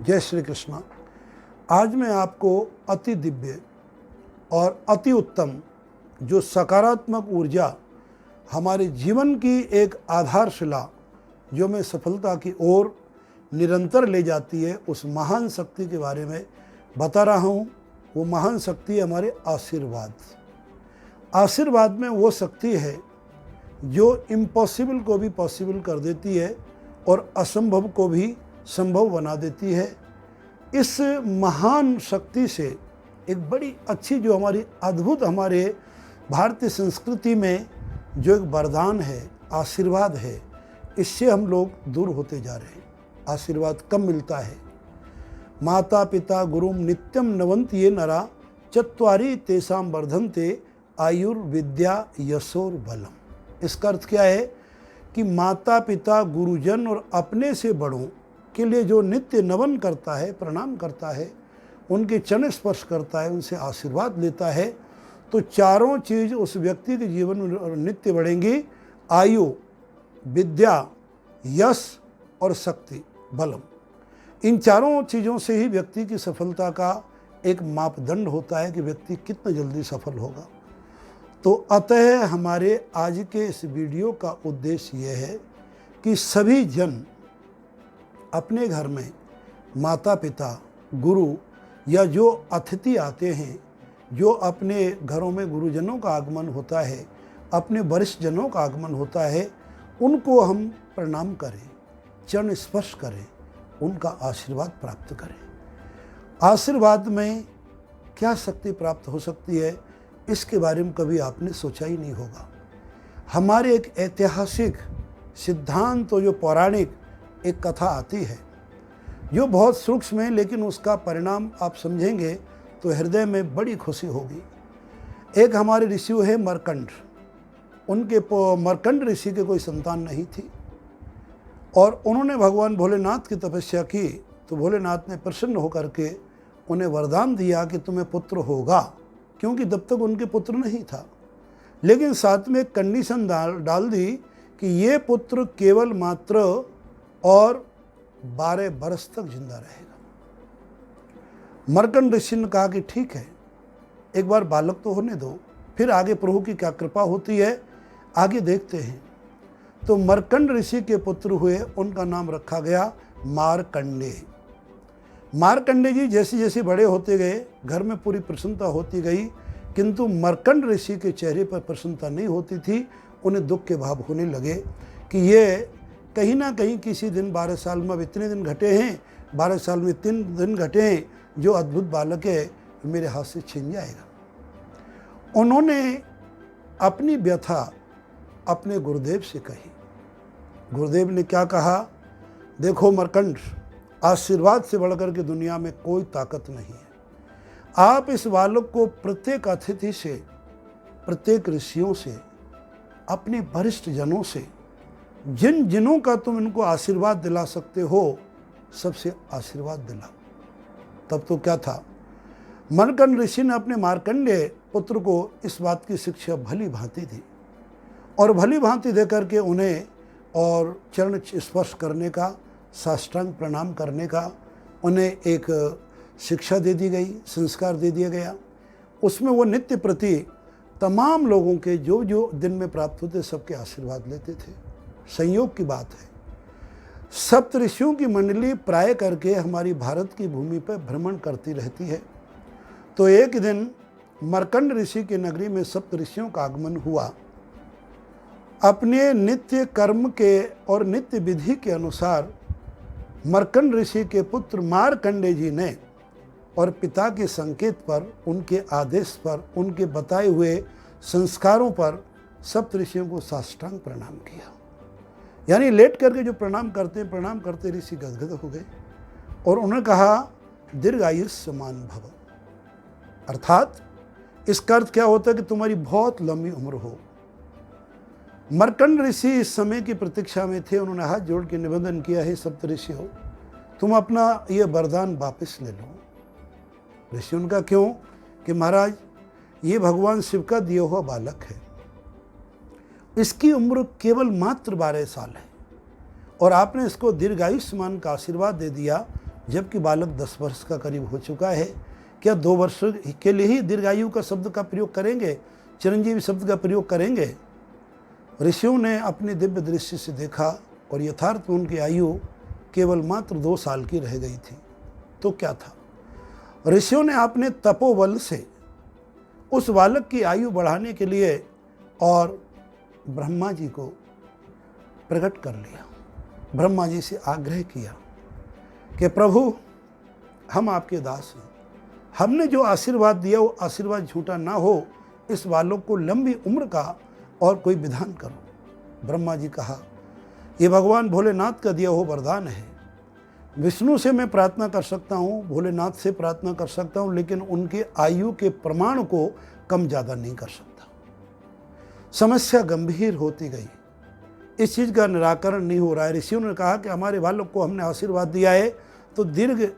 जय श्री कृष्ण। आज मैं आपको अति दिव्य और अति उत्तम जो सकारात्मक ऊर्जा हमारे जीवन की एक आधारशिला जो हमें सफलता की ओर निरंतर ले जाती है, उस महान शक्ति के बारे में बता रहा हूँ। वो महान शक्ति हमारे आशीर्वाद। आशीर्वाद में वो शक्ति है जो इम्पॉसिबल को भी पॉसिबल कर देती है और असंभव को भी संभव बना देती है। इस महान शक्ति से एक बड़ी अच्छी जो हमारी अद्भुत हमारे भारतीय संस्कृति में जो एक वरदान है, आशीर्वाद है, इससे हम लोग दूर होते जा रहे हैं। आशीर्वाद कब मिलता है? माता पिता गुरुम नित्यम नवंत ये नरा चत्वारी तेसाम वर्धन्ते आयुर्विद्या यशोर बलम। इसका अर्थ क्या है कि माता पिता गुरुजन और अपने से बड़ों के लिए जो नित्य नमन करता है, प्रणाम करता है, उनके चरण स्पर्श करता है, उनसे आशीर्वाद लेता है, तो चारों चीज़ उस व्यक्ति के जीवन में नित्य बढ़ेंगी। आयु, विद्या, यश और शक्ति, बलम। इन चारों चीज़ों से ही व्यक्ति की सफलता का एक मापदंड होता है कि व्यक्ति कितना जल्दी सफल होगा। तो अतः हमारे आज के इस वीडियो का उद्देश्य यह है कि सभी जन अपने घर में माता पिता, गुरु या जो अतिथि आते हैं, जो अपने घरों में गुरुजनों का आगमन होता है, अपने वरिष्ठ जनों का आगमन होता है, उनको हम प्रणाम करें, चरण स्पर्श करें, उनका आशीर्वाद प्राप्त करें। आशीर्वाद में क्या शक्ति प्राप्त हो सकती है, इसके बारे में कभी आपने सोचा ही नहीं होगा। हमारे एक ऐतिहासिक सिद्धांत तो जो पौराणिक एक कथा आती है जो बहुत सूक्ष्म है, लेकिन उसका परिणाम आप समझेंगे तो हृदय में बड़ी खुशी होगी। एक हमारे ऋषि है मरकंड। उनके मरकंड ऋषि के कोई संतान नहीं थी और उन्होंने भगवान भोलेनाथ की तपस्या की, तो भोलेनाथ ने प्रसन्न होकर के उन्हें वरदान दिया कि तुम्हें पुत्र होगा, क्योंकि तब तक उनके पुत्र नहीं था। लेकिन साथ में एक कंडीशन डाल दी कि ये पुत्र केवल मात्र और 12 बरस तक जिंदा रहेगा। मरकंड ऋषि ने कहा कि ठीक है, एक बार बालक तो होने दो, फिर आगे प्रभु की क्या कृपा होती है आगे देखते हैं। तो मरकंड ऋषि के पुत्र हुए, उनका नाम रखा गया मारकंडे। मारकंडे जी जैसे जैसे बड़े होते गए, घर में पूरी प्रसन्नता होती गई, किंतु मरकंड ऋषि के चेहरे पर प्रसन्नता नहीं होती थी। उन्हें दुख के भाव होने लगे कि ये कहीं ना कहीं किसी दिन 12 साल में अब इतने दिन घटे हैं, 12 साल में 3 दिन घटे हैं, जो अद्भुत बालक है मेरे हाथ से छिन जाएगा। उन्होंने अपनी व्यथा अपने गुरुदेव से कही। गुरुदेव ने क्या कहा? देखो मरकंड, आशीर्वाद से बढ़कर के दुनिया में कोई ताकत नहीं है। आप इस बालक को प्रत्येक अतिथि से, प्रत्येक ऋषियों से, अपने वरिष्ठ जनों से, जिन जिनों का तुम इनको आशीर्वाद दिला सकते हो, सबसे आशीर्वाद दिलाओ। तब तो क्या था, मरकंड ऋषि ने अपने मार्कंडेय पुत्र को इस बात की शिक्षा भली भांति दी और भली भांति दे करके उन्हें और चरण स्पर्श करने का, साष्टांग प्रणाम करने का उन्हें एक शिक्षा दे दी गई, संस्कार दे दिया गया। उसमें वो नित्य प्रति तमाम लोगों के जो जो दिन में प्राप्त होते सबके आशीर्वाद लेते थे। संयोग की बात है, सप्त ऋषियों की मंडली प्राय करके हमारी भारत की भूमि पर भ्रमण करती रहती है। तो एक दिन मरकंड ऋषि की नगरी में सप्त ऋषियों का आगमन हुआ। अपने नित्य कर्म के और नित्य विधि के अनुसार मरकंड ऋषि के पुत्र मारकंडे जी ने और पिता के संकेत पर, उनके आदेश पर, उनके बताए हुए संस्कारों पर सप्त ऋषियों को साष्टांग प्रणाम किया। यानी लेट करके जो प्रणाम करते ऋषि गदगद हो गए और उन्होंने कहा दीर्घायुष्मान भव। अर्थात इसका अर्थ क्या होता है कि तुम्हारी बहुत लंबी उम्र हो। मरकंड ऋषि इस समय की प्रतीक्षा में थे। उन्होंने हाथ जोड़ के निवेदन किया है, सप्त ऋषि हो, तुम अपना ये वरदान वापस ले लो। ऋषि उनका क्यों? कि महाराज ये भगवान शिव का दिया हुआ बालक है, इसकी उम्र केवल मात्र 12 साल है और आपने इसको दीर्घायुष्मान का आशीर्वाद दे दिया, जबकि बालक 10 वर्ष का करीब हो चुका है। क्या 2 वर्ष के लिए ही दीर्घायु का शब्द का प्रयोग करेंगे, चिरंजीवी शब्द का प्रयोग करेंगे? ऋषियों ने अपनी दिव्य दृष्टि से देखा और यथार्थ में उनकी आयु केवल मात्र 2 साल की रह गई थी। तो क्या था? ऋषियों ने अपने तपोबल से उस बालक की आयु बढ़ाने के लिए और ब्रह्मा जी को प्रकट कर लिया। ब्रह्मा जी से आग्रह किया कि प्रभु, हम आपके दास हैं, हमने जो आशीर्वाद दिया वो आशीर्वाद झूठा ना हो, इस बालक को लंबी उम्र का और कोई विधान करो। ब्रह्मा जी कहा, ये भगवान भोलेनाथ का दिया हुआ वरदान है। विष्णु से मैं प्रार्थना कर सकता हूँ, भोलेनाथ से प्रार्थना कर सकता हूँ, लेकिन उनके आयु के प्रमाण को कम ज़्यादा नहीं कर सकता। समस्या गंभीर होती गई, इस चीज़ का निराकरण नहीं हो रहा है। ऋषियों ने कहा कि हमारे बालक को हमने आशीर्वाद दिया है तो दीर्घ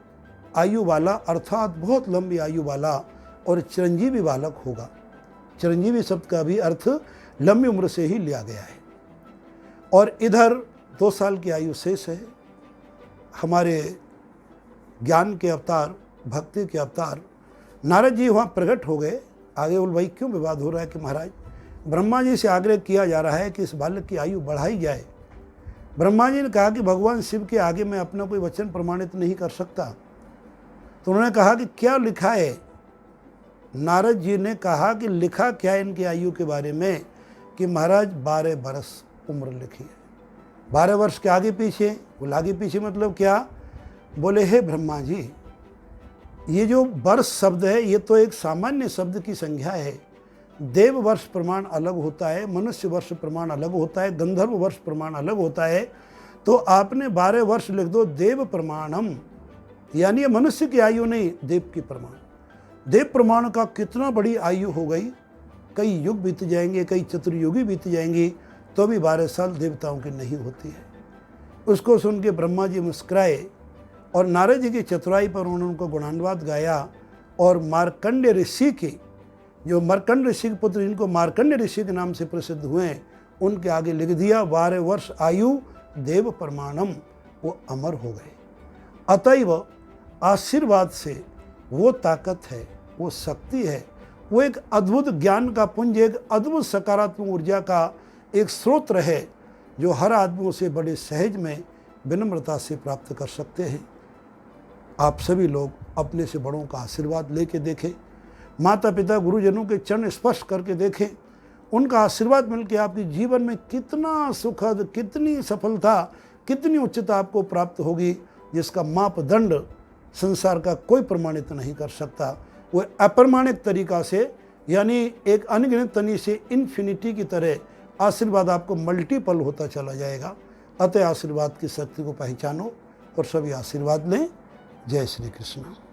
आयु वाला, अर्थात बहुत लंबी आयु वाला और चिरंजीवी बालक होगा। चिरंजीवी शब्द का भी अर्थ लंबी उम्र से ही लिया गया है। और इधर 2 साल की आयु शेष है। हमारे ज्ञान के अवतार, भक्ति के अवतार नारद जी वहाँ प्रकट हो गए। आगे बोल, भाई क्यों विवाद हो रहा है कि महाराज ब्रह्मा जी से आग्रह किया जा रहा है कि इस बालक की आयु बढ़ाई जाए। ब्रह्मा जी ने कहा कि भगवान शिव के आगे मैं अपना कोई वचन प्रमाणित नहीं कर सकता। तो उन्होंने कहा कि क्या लिखा है? नारद जी ने कहा कि लिखा क्या है इनकी आयु के बारे में कि महाराज 12 वर्ष उम्र लिखी है। 12 वर्ष के आगे पीछे, बोले आगे पीछे मतलब क्या? बोले हे ब्रह्मा जी, ये जो वर्ष शब्द है ये तो एक सामान्य शब्द की संज्ञा है। देव वर्ष प्रमाण अलग होता है, मनुष्य वर्ष प्रमाण अलग होता है, गंधर्व वर्ष प्रमाण अलग होता है। तो आपने 12 वर्ष लिख दो देव प्रमाणम, यानी मनुष्य की आयु नहीं, देव की प्रमाण। देव प्रमाण का कितना बड़ी आयु हो गई, कई युग बीत जाएंगे, कई चतुर्युगी बीत जाएंगी, तो भी 12 साल देवताओं की नहीं होती है। उसको सुन के ब्रह्मा जी मुस्कुराए और नारद जी की चतुराई पर उन्होंने उनको गुणानुवाद गाया। और मार्कंडेय ऋषि की, जो मार्कंड ऋषि के पुत्र जिनको मार्कंडेय ऋषि के नाम से प्रसिद्ध हुए, उनके आगे लिख दिया 12 वर्ष आयु देव प्रमाणम, वो अमर हो गए। अतएव आशीर्वाद से वो ताकत है, वो शक्ति है, वो एक अद्भुत ज्ञान का पुंज, एक अद्भुत सकारात्मक ऊर्जा का एक स्रोत है जो हर आदमी उसे बड़े सहज में विनम्रता से प्राप्त कर सकते हैं। आप सभी लोग अपने से बड़ों का आशीर्वाद लेके देखें, माता पिता गुरुजनों के चरण स्पर्श करके देखें। उनका आशीर्वाद मिलकर आपके जीवन में कितना सुखद, कितनी सफलता, कितनी उच्चता आपको प्राप्त होगी, जिसका मापदंड संसार का कोई प्रमाणित नहीं कर सकता। वो अप्रमाणित तरीका से, यानी एक अनगिनत तनी से इन्फिनिटी की तरह आशीर्वाद आपको मल्टीपल होता चला जाएगा। अतः आशीर्वाद की शक्ति को पहचानो और सभी आशीर्वाद लें। जय श्री कृष्ण।